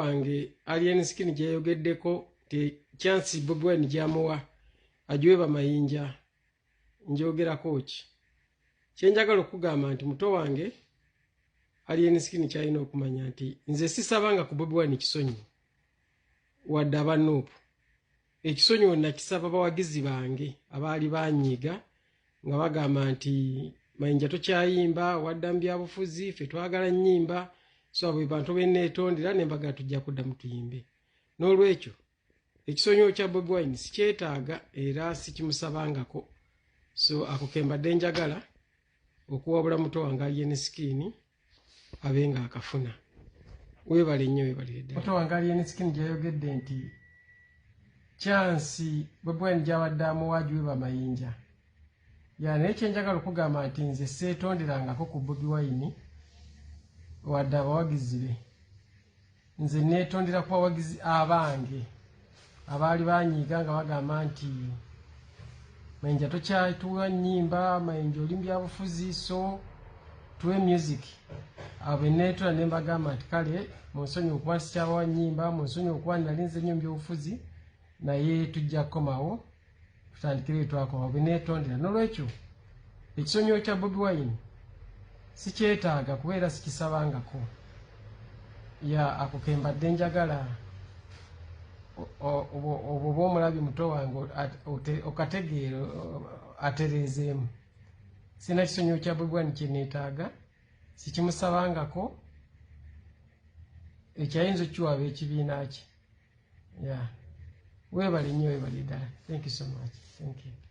wange Allien Skin gyeyogeddeko ti chance Bobi Wine gyamuwa ajweba Mayinja njogerako ki kyenjagala okugamba nti muto wange Allien Skin kyalina okumanya nti nze sisabanga ku Bobi Wine kisonyi wadde abanuupu ekisonyi wonna kisaba bawagizi bange abaali banyiga nga bagamba nti Mayinja tokyayimba wadda mu byabufuzi ffe twagala nnyimba so abo bantu benneetondera ne mbaga tujja kudda mu tuyimbe n'olwekyo ekisonyi kya Bobi Wine sikyetaaga era sikimusabangako so ako kembadde njagala okuwabula muto wange Allien Skin abenga akafuna webale nnyo webalire ddala muto wange Allien Skin gyayogedde nti chansi Bobi Wine gyawadde amuwaajweba Mayinja naye kyenjagala okugamba nti nze seetonderangako ku Bobi Wine wadde abawagizi be nze neetondera ku bawagizi abange abaali banyiiga nga bagamba nti Mayinja tokyatuwa nnyimba Mayinja oli mu byabufuzi so tuwe music abo neetula ne mbagamba nti kale munsonyi okuba sikyabawa nnyimba munsonyi okuba nalinze nnyo mu byobufuzi naye tujja kukomawo tutandikire twakoma abo neetondera n'olwekyo ekisonyi kya Bobi Wine sikyetaaga kubeera sikisabangako ako kembadde njagala oba omulabi muto wange okategeera atereezeemu sina kisonyi kya Bobi Wine kyeneetaaga sikimusabangako ekyayinza okukiwaaba ekibiina kye weebale nnyo weebale ddala thank you so much thank you